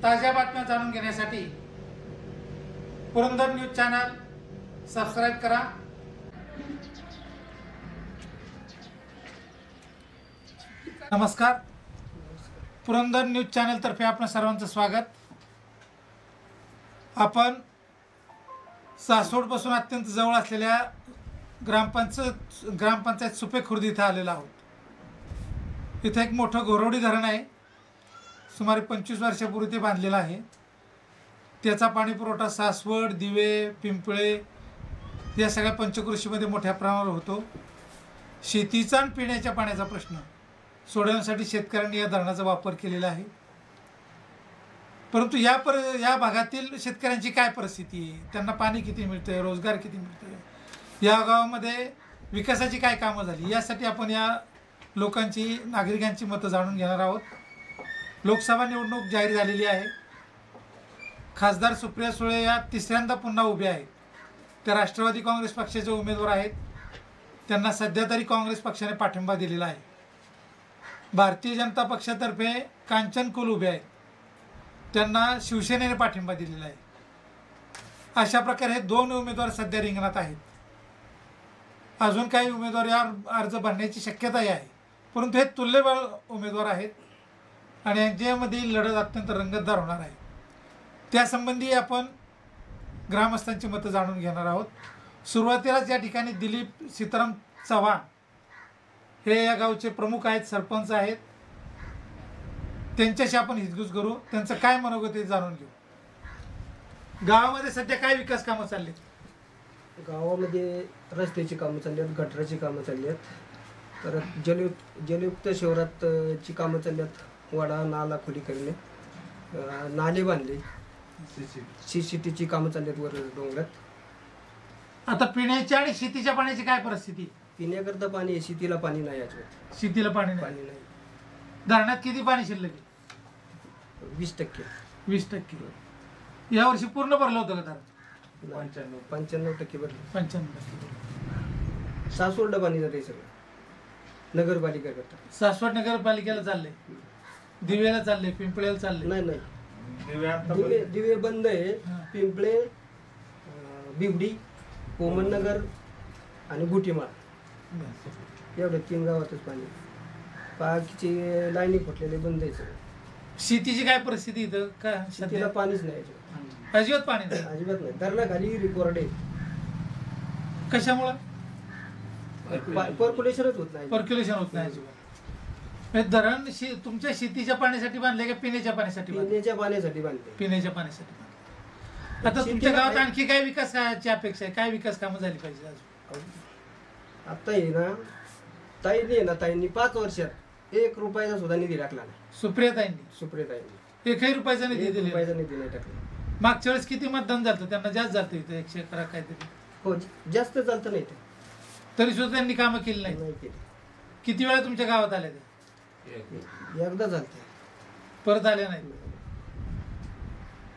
ताज्या बातम्या जाणून घेण्यासाठी पुरंदर न्यूज चॅनल सबस्क्राईब करा। नमस्कार, पुरंदर न्यूज चॅनल तर्फे आपल्या सर्वांचं स्वागत। आपण सासवड पासून अत्यंत जवळ असलेल्या ग्रामपंचायत सुपे खुर्द इथं आलेलो आहोत। इथं एक मोठं घोरवडी धरण आहे, सुमारे 25 वर्षापूर्वी ते बांधलेलं आहे। त्याचा पाणी पुरवठा सासवड, दिवे, पिंपळे या सगळ्या पंचक्रोशीमध्ये मोठ्या प्रमाणावर होतो। शेतीचा आणि पिण्याच्या पाण्याचा प्रश्न सोडवण्यासाठी शेतकऱ्यांनी या धरणाचा वापर केलेला आहे। परंतु या भागातील शेतकऱ्यांची काय परिस्थिती आहे, त्यांना पाणी किती मिळतंय, रोजगार किती मिळतोय, या गावामध्ये विकासाची काय कामं झाली, यासाठी आपण या लोकांची, नागरिकांची मतं जाणून घेणार आहोत। लोकसभा निवडणूक जाहीर झालेली आहे। खासदार सुप्रिया सुळे या तिसऱ्यांदा पुन्हा उभ्या आहेत। त्या राष्ट्रवादी काँग्रेस पक्षाचे उमेदवार आहेत। त्यांना सध्या तरी काँग्रेस पक्षाने पाठिंबा दिलेला आहे। भारतीय जनता पक्षातर्फे कांचन कुल उभे आहेत, त्यांना शिवसेनेने पाठिंबा दिलेला आहे। अशा प्रकारे हे दोन उमेदवार सध्या रिंगणात आहेत। अजून काही उमेदवार या अर्ज भरण्याची शक्यताही आहे, परंतु हे तुल्यबळ उमेदवार आहेत आणि यांच्यामधील लढत अत्यंत रंगतदार होणार आहे। त्यासंबंधी आपण ग्रामस्थांची मतं जाणून घेणार आहोत। सुरुवातीलाच या ठिकाणी दिलीप सीताराम चव्हाण हे या गावचे प्रमुख आहेत, सरपंच आहेत। त्यांच्याशी आपण हितगुज करू, त्यांचं काय मनोगत आहे जाणून घेऊ। गावामध्ये सध्या काय विकास कामं चालली? गावामध्ये रस्त्याची कामं चालली आहेत, गटराची कामं चालली आहेत, परत जलयुक्त शिवारातची कामं चालली आहेत। वडा नाला खुली करणे, नाले बांधले, CCTची कामं चालली आहेत वर डोंगरात। आता पिण्याच्या आणि शेतीच्या पाण्याची काय परिस्थिती? पिण्याकरता पाणी आहे, शेतीला पाणी नाही अजिबात, शेतीला पाणी पाणी नाही। धरणात किती पाणी शिल्लक आहे? 20%। 20%। यावर्षी पूर्ण भरलं होतं का धरण? 95% भरले। 95%। सासवडला पाणी जाते सगळं, नगरपालिका करता। सासवड नगरपालिकेला चाललंय, दिवेला चाललंय, पिंपळेला चाललंय? नाही, दिवे बंद आहे। पिंपळे, बिवडी, कोमननगर आणि गुटीमाळ एवढ्या 3 गावातच पाणी। बाकीचे लाईनी फुटलेले बंद आहे सगळं। शेतीची काय परिस्थिती इथं? का शेतीला पाणीच नाही अजिबात पाणी नाही? अजिबात नाही। धरणाखाली रिकॉर्ड आहे। कशामुळं? पर्क्युलेशनच होत नाही। पर्क्युलेशन होत नाही अजिबात। धरण तुमच्या शेतीच्या पाण्यासाठी बांधले का पिण्याच्या पाण्यासाठी? पिण्याच्या पाण्यासाठी बांधले। पिण्याच्या पाण्यासाठी बांधले। आता तुमच्या गावात आणखी काय विकासाची अपेक्षा आहे? काय विकास कामं झाली पाहिजे अजून? आता आहे ना, ताईंनी 5 वर्षात 1 रुपयाचा सुद्धा निधी टाकला नाही। सुप्रियाताईंनी 1 रुपयाचा निधी दिला? 1 रुपयाचा निधी नाही टाकला। मागच्या वेळेस किती मतदान झालं? त्यांना जास्त झालं इथं, 111 काहीतरी। हो, जास्त चालतं नाही ते, तरी सुद्धा त्यांनी कामं केली नाही? नाही केली। किती वेळा तुमच्या गावात आले ते? एकदा झालं, परत आले नाही।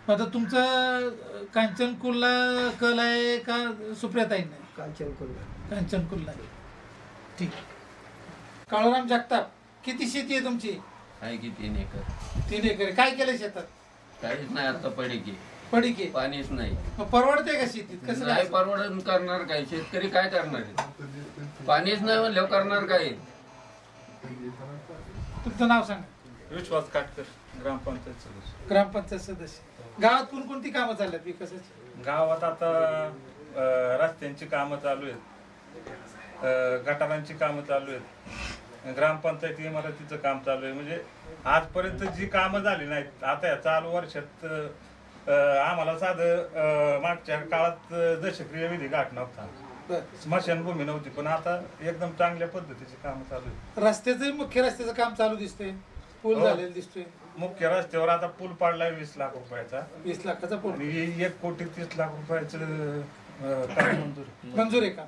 आता तुमचं कांचन कुलला कल आहे का सुप्रियाताईंना? कांचन कुलला आहे। ठीक। काळूराम जगताप, किती शेती आहे तुमची? आहे की 3 एकर। 3 एकर। काय केलं शेतात? काहीच नाही, आता पडीक पाणीच नाही। परवडते का शेतीत? कसं नाही परवडून करणार काय? शेतकरी काय करणार आहे? पाणीच नाही म्हणल्यावर करणार काय? तुमचं नाव सांगा? विश्वास काटकर, ग्रामपंचायत सदस्य। ग्रामपंचायत सदस्य। गावात कोणकोणती कामं चालल्यात विकासाची? गावात आता रस्त्यांची कामं चालू आहेत, गटारांची कामं चालू आहेत, ग्रामपंचायत इमारतीचं काम चालू आहे। म्हणजे आजपर्यंत जी कामं झाली नाहीत, आता या चालू वर्षात आम्हाला साधं मागच्या काळात दशक्रिया विधी गाठ नव्हता, स्मशानभूमी नव्हती, पण आता एकदम चांगल्या पद्धतीची कामं चालू आहेत। रस्त्याचं, मुख्य रस्त्याचं काम चालू दिसतंय, पूल झालेला दिसतोय। मुख्य रस्त्यावर आता पूल पाडलाय 20 लाख रुपयाचा। 20 लाखाचा पूल? 1,30,00,000 रुपयाचं काम मंजूर आहे का?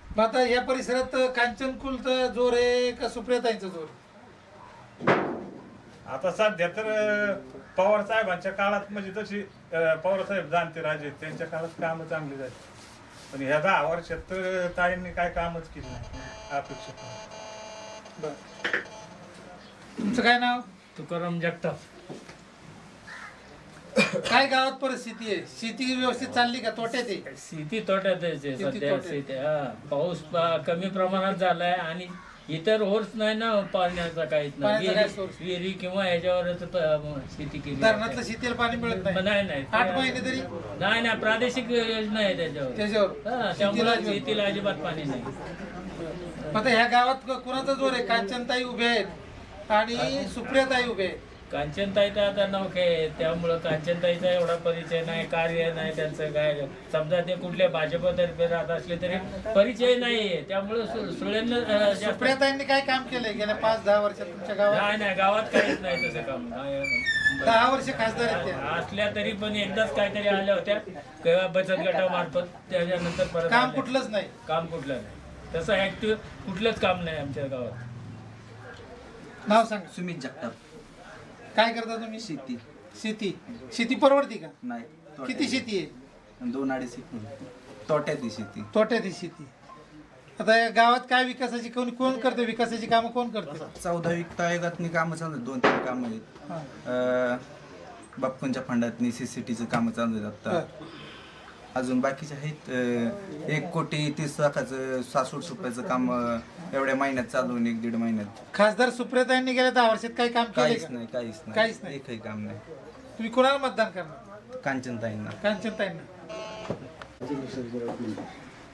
मग आता या परिसरात कांचन कुलचा जोर आहे का सुप्रियाताईंचा जोर? आता सध्या तर पवार साहेबांच्या काळात, म्हणजे तशी पवार साहेब जाणते राजे, त्यांच्या काळात कामं चांगली झाली, पण ह्या 10 वर्षात ताईंनी काय कामच केलं नाही अपेक्षा। तुमचं काय नाव? तुकाराम जगताप। काय गावात परिस्थिती आहे? शेती व्यवस्थित चालली का तोट्यात आहे? शेती तोट्यातच आहे शेती सध्या. तोट्यात. शेती पाऊस कमी प्रमाणात झालाय आणि इतर होर्स नाही ना पाण्याचा काहीच पाण्याचा काय नाही. source? विहिरी किंवा ह्याच्यावरच शेती केली धरणातलं जाते. शेतीला पाणी मिळत नाही नाही 8 महिने तरी नाही प्रादेशिक योजना आहे त्याच्यावर त्याच्यावर हा, त्यामुळे शेतीला अजिबात पाणी नाही. आता ह्या गावात कुणाचा जोर आहे? कांचनताई उभे आहेत आणि सुप्रियाताई उभे आहेत. कांचनताई तर आता नौके आहे, त्यामुळं कांचनताईचा एवढा परिचय नाही, कार्य नाही त्यांचं काय. समजा ते कुठल्या भाजपतर्फे राहत असले तरी परिचय नाहीये, त्यामुळं सुळेंना जास्त सुप्रियाताईंनी काय काम केलंय गेल्या 5-10 वर्षात तुमच्या गावात? नाही गावात काहीच नाही तसं काम. 10 वर्ष खासदार आहेत त्या. असल्या तरी पण एकदाच काहीतरी आल्या होत्या किंवा बचत गटामार्फत, त्याच्यानंतर परत काम आल्या. कुठलंच नाही. काम कुठलं नाही, तसं ऍक्टिव्ह कुठलंच काम नाही आमच्या गावात. नाव सांगा. सुमित जगताप. काय करता तुम्ही? शेती शेती परवडती का? नाही. किती शेती आहे? 2-2.5 एकर. तोट्यातली शेती. तोट्यात आहे शेती. आता या गावात काय विकासाची कोण करते? विकासाची कामं कोण करते? 14 वित्त आयोगातनी कामं चालू आहेत. 2-3 कामं आहेत. हा. बाप्पूंच्या फंडातनी CCTचं कामं चालू आहेत आता. अजून बाकीचे आहेत. 1,30,00,000चं 66 रुपयाचं काम एवढ्या महिन्यात चालू होऊन 1-1.5 महिन्यात. खासदार सुप्रियाताईंनी गेल्या 10 वर्षात काही काम केले काहीच का? नाही. काहीच नाही. एकही काम नाही. तुम्ही कोणाला मतदान करणार? कांचनताईंना. कांचनताईंना.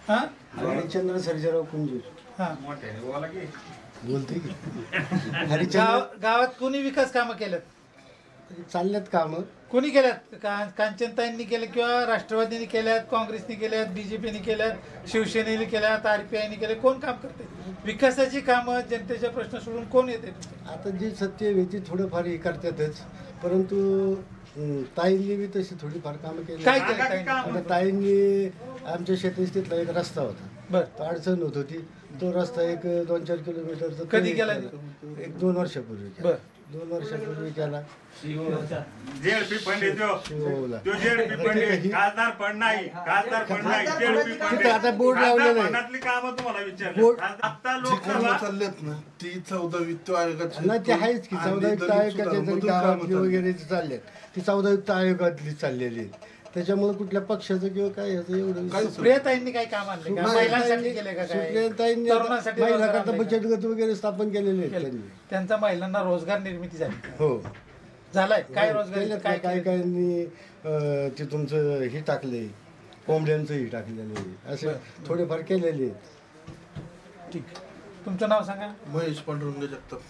हा हरिश्चंद्र सर्जेराव कुंजीर हा. बोलते की हरिश्चंद्र गावात कोणी विकास कामं केल्यात? चालल्यात कामं. कोणी केल्यात? कांचनताईंनी केले किंवा राष्ट्रवादीने केल्यात, काँग्रेसने केल्यात, BJPने केल्यात, शिवसेनेने केल्यात, RPIने केले? कोण काम करते विकासाची कामं? जनतेचे प्रश्न सोडून कोण येते? आता जी सत्य व्यक्ती थोडंफार हे करतातच, परंतु ताईंनी बी तशी थोडीफार कामं केली. काय केलं ताईंनी? आता ताईंनी आमच्या शेतीतला एक रस्ता होता, बर. तो अडचण होत होती. तो रस्ता एक 2-4 किलोमीटरचा कधी केला? 1-2 वर्षापूर्वी केला. बर. 2 वर्षापूर्वी केला. जेडपी फंड येतो शिवला. तो जेडपी फंड आहे. खासदार फंड नाही. खासदार फंड नाही. जेडपी फंड तिथं आता बोर्ड लावलेलं आहे. फंडातली कामं तुम्हाला विचारली. बोर्ड- आता जी कामं लोकसभा चालल्यात ना ती 14 वित्त आयोगाची नाही ते आहेच की 14 वित्त आयोगाच्या जरी गावातली वगैरे चालले ती 14 वित्त आयोगातली चाललेली आहेत. त्याच्यामुळे कुठल्या पक्षाचं किंवा काय ह्याचं एवढं काय सुप्रियाताईंनी काय काम आणले का? महिलांसाठी केले का काय? सुप्रियाताईंनी तरुणांसाठी रोजगार महिलांकरता आणले का? बचत गट वगैरे स्थापन केलेले आहेत केले. त्यांनी. त्यांचा महिलांना रोजगार निर्मिती झाली. हो झालाय काय रोजगार? केलेत काय ना, काय केलं? कायनी ते तुमचं हे टाकले, कोंबड्यांचं हे टाकलेलं आहे, असे थोडेफार केलेले आहेत. ठीक. तुमचं नाव सांगा. महेश पांडुरंग जगताप.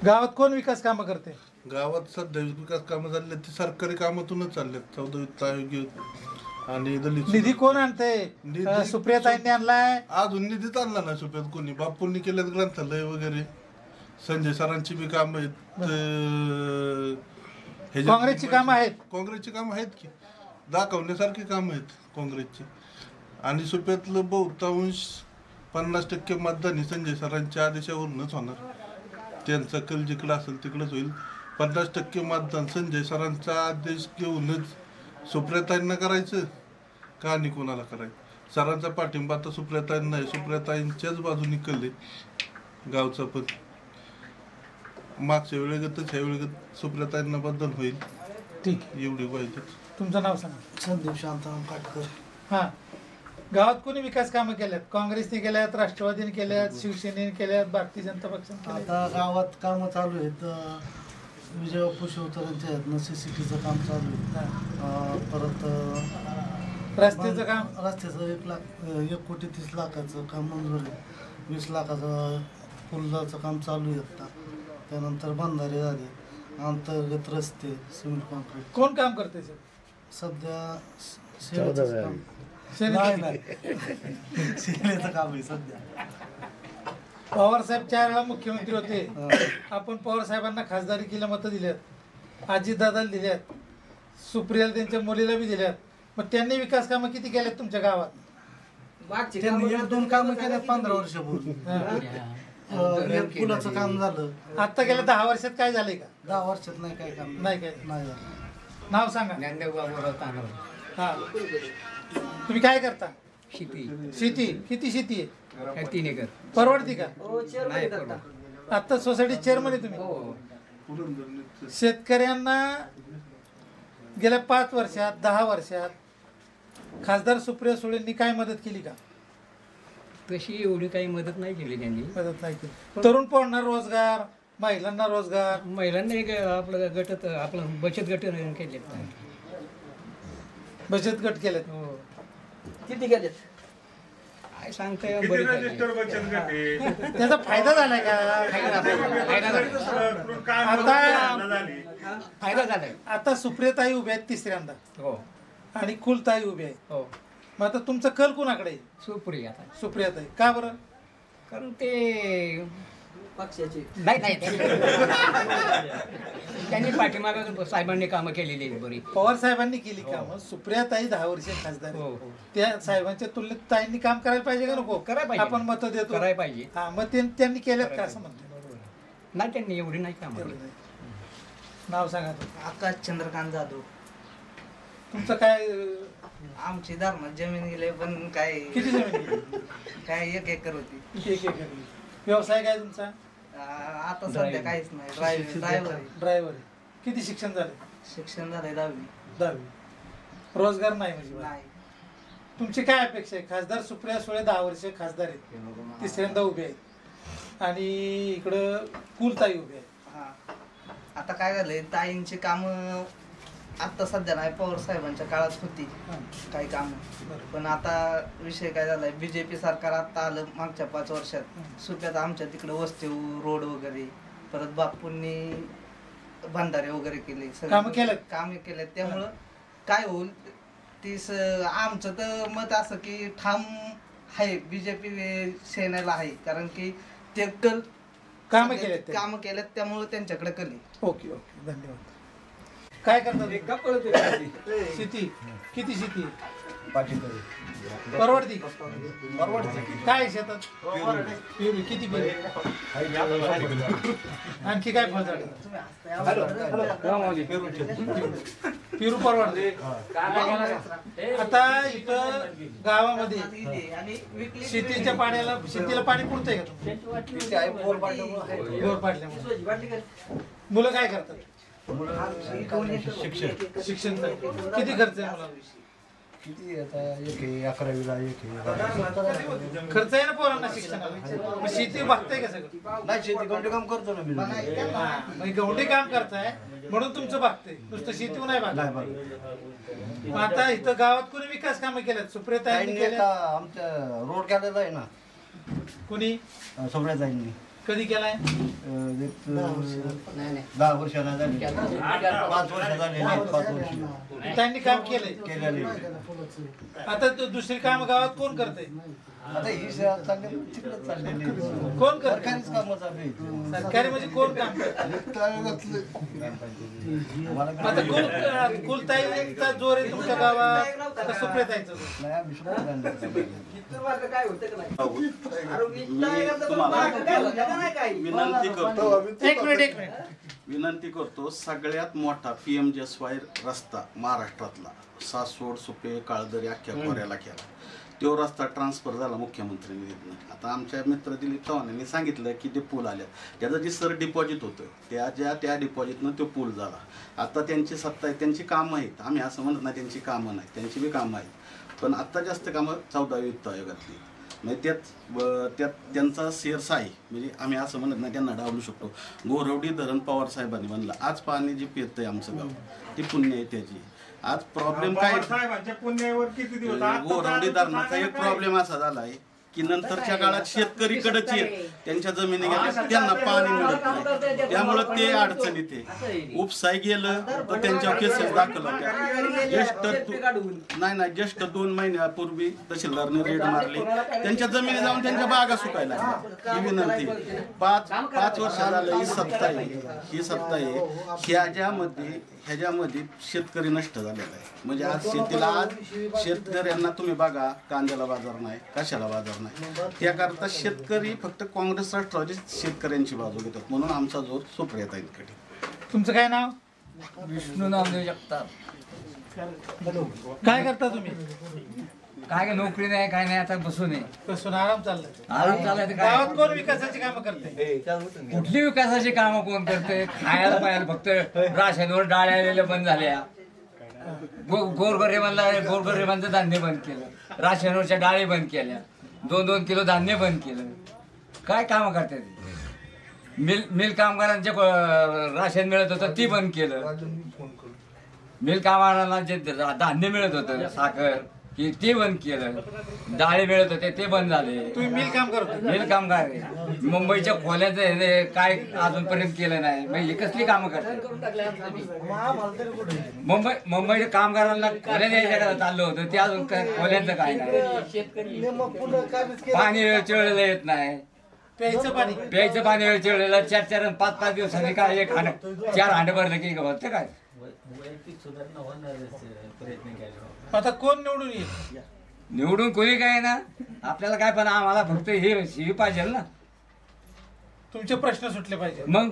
गावात कोण विकास कामं करते? गावात सध्या विकास कामं चालले ती सरकारी कामातूनच चालल्यात. 14 वित्त आयोग आणि दलित निधी कोण आणते? निधी- सुप्रियाताईंनी आणलाय. अजून निधीच आणला ना सुप्यात कोणी. बापूंनी केल्यात ग्रंथालय वगैरे. संजय सरांची बी कामं आहेत. काँग्रेसची कामं आहेत. काँग्रेसची कामं आहेत की दाखवण्यासारखी कामं आहेत काँग्रेसची. आणि सुप्यातलं बहुतांश 50% मतदान हे संजय सरांच्या आदेशावरूनच होणार. त्यांचा कल जिकडं असेल तिकडंच होईल. 50% मतदान संजय सरांचा आदेश घेऊनच सुप्रियाताईंना करायचं का आणि कोणाला करायचं? सरांचा पाठिंबा आता सुप्रियाताईंना आहे. सुप्रियाताईंच्याच बाजूने कल आहे गावचा. पण मागच्या वेळेगतच ह्या वेळेगत सुप्रियाताईंना बदल होईल ठीक. एवढी पाहिजे. तुमचं नाव सांगा. संदीप शांताराम काटकर. हा. गावात कोणी विकास कामं केल्यात? काँग्रेसने केल्यात, राष्ट्रवादीने केल्यात, शिवसेनेने केल्यात, भारतीय जनता पक्षाने केल्यात. आता गावात कामं चालू आहेत. विजय बापू शिवतरांच्या आहेत CCTचं काम चालू आहे. परत रस्त्याचं काम. रस्त्याचं 1,30,00,000चं काम मंजूर आहे. 20 लाखाचं पुलाचं काम चालू आहे आता. त्यानंतर बंधारे झाले, अंतर्गत रस्ते, सिमेंट कॉन्क्रीट. कोण काम करते सर? सध्या शेतीचं काम. सेनेचं. शेतीचं काम आहे सध्या. पवार साहेब 4 वेळा मुख्यमंत्री होते. आपण पवार साहेबांना खासदारकीला मतं दिल्यात, अजितदादाला दिल्यात, सुप्रियाला त्यांच्या मुलीला बी दिल्यात. मग त्यांनी विकास कामं किती केल्यात तुमच्या गावात? त्यांनी 1-2 कामं केल्यात 15 वर्षापूर्वी. एक पुलाचं काम झालं. आता गेल्या 10 वर्षात काय झालंय का? 10 वर्षात नाही काय काम नाही काय. नाही झालं. नाव सांगा. हा. तुम्ही काय करता? शेती. किती शेती आहे? 3 एकर. परवडती का? आता सोसायटी चेअरमन आहे तुम्ही. शेतकऱ्यांना गेल्या 5 वर्षात 10 वर्षात खासदार सुप्रिया सुळेंनी काय मदत केली का? तशी एवढी काही मदत नाही केली त्यांनी. मदत नाही केली. तरुण पोरांना रोजगार, महिलांना रोजगार, महिलांना एक आपलं गट आपलं बचत गट केले. बचत गट केलेत. हो. किती गेलेत? काय सांगताय किती बरेच आहे. रजिस्टर बचत गट आहे? त्याचा फायदा झालाय का? फायदा झालाय. आता सुप्रियाताई उभ्या आहेत तिसऱ्यांदा हो आणि कुलताई उभे आहेत. हो. मग आता तुमचा कल कुणाकडे आहे? सुप्रिया. सुप्रियाताई. का बरं? कारण ते पक्षाचे नाही त्यांनी पाठीमागं साहेबांनी कामं केलेली आहेत बरी. पवार साहेबांनी केली कामं. सुप्रियाताई 10 वर्ष खासदार हो आहेत. हो. त्या साहेबांच्या तुलनेत ताईंनी काम करायला पाहिजे का नको? करायला पाहिजे. आपण मतं देतो. करायला पाहिजे. हा, मग त्यांनी केल्यात का असं म्हणतो? बरोबर. नाही त्यांनी एवढी नाही कामं एवढं केली. नाही. नाव सांगा तुम्ही. आकाश चंद्रकांत जाधव. तुमचं काय? आमची धर्मात जमीन गेले पण काय किती जमीन आहे? काय 1 एकर होती. 1 एकर. व्यवसाय काय तुमचा? आता सध्या काहीच नाही. Driver driver. किती शिक्षण झालं? शिक्षण झालंय 10वी. 10वी. रोजगार नाही म्हणजे बा. नाही. तुमची काय अपेक्षा आहे? खासदार सुप्रिया सुळे 10 वर्ष खासदार आहेत, तिसऱ्यांदा उभे आहेत आणि इकडं कुलताई उभे आहेत. हा. आता काय झालंय ताईंची काम आता सध्या नाही, पवार साहेबांच्या काळात होती काही काम. पण आता विषय काय झालाय, बीजेपी सरकार आता आलं मागच्या 5 वर्षात. सुप्यात आमच्या तिकडे वस्ती रोड वगैरे, परत बापूंनी बंधारे वगैरे केले, कामे केलेत. त्यामुळं काय होईल आमचं तर मत असं की ठाम आहे बीजेपी सेनेला आहे, कारण की ते कामं केलेत त्यामुळे त्यांच्याकडे कल. ओके ओके, धन्यवाद. काय करतात? शेती. किती शेती? परवडती? काय शेतात? पेरू. किती पेरू? आणखी काय फळझाड? पेरू परवडते. आता इथं गावामध्ये शेतीच्या पाण्याला, शेतीला पाणी पुरतंय का तुम्ही? बोर पाडल्यामुळे. मुलं काय करतात? शिक्षण. किती खर्च आहे मुलांना? किती आता 11वीला 1 खर्च आहे ना पोरांना शिक्षणाला. मग शेती बघताय का सगळं? नाही, शेती गवंडी काम करतो ना मी. गवंडी काम करताय म्हणून तुमचं बघतंय, नुसतं शेती नाही बघत. मग आता इथं गावात कोणी विकास कामं केल्यात? सुप्रियाताईंनी केल्या. आमच्या रोड केलेला आहे ना. कोणी? सुप्रियाताईंनी. कधी केलाय? 10 वर्षाला झाली. 5 वर्ष झाले. 5 वर्ष त्यांनी काम केलंय. आता दुसरी काम गावात कोण करते? आता ही तिकडे चाललेली कोण करते? सरकारीच कामं चालू आहेत. सरकारी म्हणजे कोण काम करते? आता कुलताईचा जोर आहे तुमच्या गावात का सुप्रियाताईचा जोर? विनंती करतो. सगळ्यात मोठा PMJSY रस्ता महाराष्ट्रातला सासवड, सुपे, काळदरी अख्ख्या खोऱ्याला केला. तो रस्ता ट्रान्सफर झाला मुख्यमंत्र्यांनी दिलं. आता आमच्या मित्र दिलीप चव्हाणांनी सांगितलं की ते पूल आल्या, त्याचं जे सर डिपॉझिट होतं त्या डिपॉझिटनं तो पूल झाला. आता त्यांची सत्ता आहे, त्यांची कामं आहेत. आम्ही असं म्हणत नाही त्यांची कामं नाही, त्यांची बी कामं आहेत. पण आत्ता जास्त कामं 14वी वित्त आयोगातली. म्हणजे त्यात त्यांचा शेअर्स आहे. म्हणजे आम्ही असं म्हणत नाही त्यांना डावलू शकतो. गोरवडी धरण पवार साहेबांनी म्हणलं. आज पाणी जे पितंय आमचं गाव ती पुण्य आहे त्याची. आज प्रॉब्लेम काय, गोरवडी धरणाचा एक प्रॉब्लेम असा झाला आहे की नंतरच्या काळात शेतकरी कडच येत, त्यांच्या जमिनी गेल्या, त्यांना पाणी मिळत नाही, त्यामुळं ते अडचणीत आहे. उपसाय गेलं तर त्यांच्यावर केसेस दाखल होत्या. जस्ट 2 महिन्यापूर्वी तहसीलदारने रेड मारली, त्यांच्या जमिनी जाऊन त्यांच्या बागा सुकायला लागल्या. ही विनंती. 5 वर्ष झालं ही सत्ता आहे. ह्याच्यामध्ये शेतकरी नष्ट झालेला आहे. म्हणजे आज शेतकऱ्यांना तुम्ही बघा, कांद्याला बाजार नाही, कशाला बाजार नाही. त्याकरता शेतकरी फक्त काँग्रेस राष्ट्रवादी शेतकऱ्यांची बाजू घेतात. म्हणून आमचा जोर सुप्रियाताईंकडे. तुमचं काय नाव? विष्णू नामदेव जगताप. काय करता तुम्ही? काय नोकरी नाही, काय नाही, आता बसून आराम चाललाय. आराम चाललाय. गावात कोण विकासाची कामं करते? कुठली विकासाची कामं कोण करते? खायला पाहिजे फक्त राशनवर डाळ आलेल्या बंद झाल्या. गोरगरिबांचं धान्य बंद केलं, राशनवरच्या डाळी बंद केल्या, 2-2 किलो धान्य बंद केलं. काय कामं करतात? मिल कामगारांचे राशन मिळत होतं ती बंद केलं. मिल कामगारांना जे धान्य मिळत होतं, साखर की ते बंद केलं. डाळी मिळत होते ते बंद झाले. तुम्ही मिल काम करतो? मिल कामगार आहे. मुंबईच्या खोल्याचं हे काय अजूनपर्यंत केलं नाही. मग ही कसली कामं करतात? मुंबईच्या कामगारांना खोल्या द्यायच्या चाललं होतं, ते अजून खोल्यांचं काय नाही. पाणी वेळच्या वेळेला येत नाही. प्यायचं पाणी वेळच्या वेळेला 4-4 आणि 5-5 दिवसांनी काय एक 4 हांडे भरलं की होतं काय? आता कोण निवडून येईल? निवडून कोणी काय ना, आपल्याला काय, पण आम्हाला फक्त हे पाहिजे ना. तुमचे प्रश्न सुटले पाहिजे. मग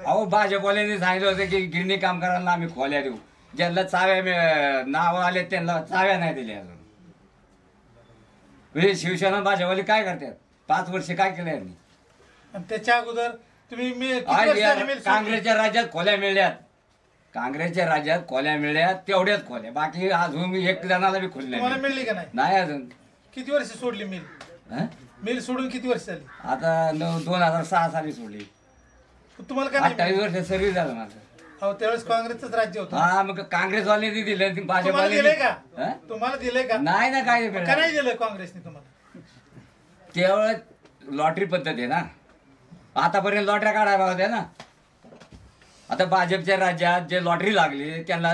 अहो भाजपवाल्यांनी सांगितलं होतं की गिरणी कामगारांना आम्ही खोल्या देऊ. ज्यांना चाव्या नाव आले त्यांना चाव्या नाही दिल्या अजून. म्हणजे शिवसेना भाजपवाले काय करतात? 5 वर्ष काय केलं यांनी? आणि त्याच्या अगोदर तुम्ही काँग्रेसच्या राज्यात खोल्या मिळल्यात, काँग्रेसच्या राज्यात खोल्या मिळल्या, तेवढ्याच खोल्या. बाकी अजून एक जणाला बी खोल्या मिळली का नाही? नाही अजून. किती वर्ष सोडली मिल? मिल सोडून किती वर्ष झाली? आता 2006 साली सोडली. तुम्हाला काय 28 वर्ष सर्व्हिस झालं माझं. अहो त्यावेळेस काँग्रेसच राज्य होतं. हा, मग काँग्रेसवाल्यांनी दिलं, तुम्हाला भाजपवाले दिलंय का? तुम्हाला दिलंय का? नाही ना. काय का नाही दिलं काँग्रेसने तुम्हाला? केवळ लॉटरी पद्धत आहे ना. आतापर्यंत लॉटऱ्या काढायला होत्या ना. आता भाजपच्या राज्यात जे लॉटरी लागली त्यांना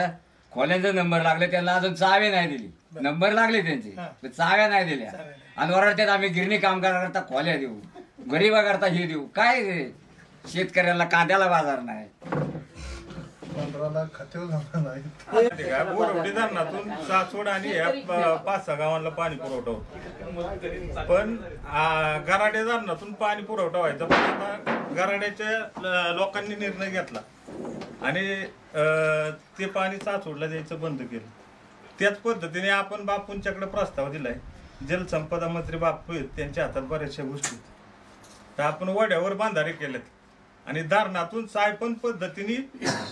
खोल्यांचा नंबर लागले, त्यांना अजून चावे नाही दिली. नंबर लागले त्यांचे, चाव्या नाही दिल्या. आणि वरडतात आम्ही गिरणी कामगाराकरता खोल्या देऊ, गरिबाकरता हे देऊ. काय रे, शेतकऱ्याला कांद्याला बाजार नाही. बोरवडी धरणातून सासवड आणि या 5-6 गावांना पाणी पुरवठा होतो. पण गराडे धरणातून पाणी पुरवठा व्हायचा, पण आता गराड्याच्या लोकांनी निर्णय घेतला आणि ते पाणी सासवडला द्यायचं बंद केलं. त्याच पद्धतीने आपण बापूंच्याकडे प्रस्ताव दिलाय. जलसंपदा मंत्री बापू आहेत, त्यांच्या हातात बऱ्याचशा गोष्टी. तर आपण वड्यावर बांधारे केलेत आणि धरणातून सायपन पद्धतीने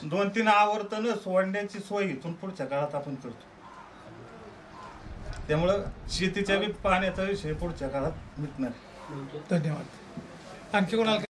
2-3 आवर्तन सोडण्याची सोय इथून पुढच्या काळात आपण करतो. त्यामुळं शेतीच्या बी पाण्याचा विषय पुढच्या काळात मिटणार. धन्यवाद. आणखी कोणाला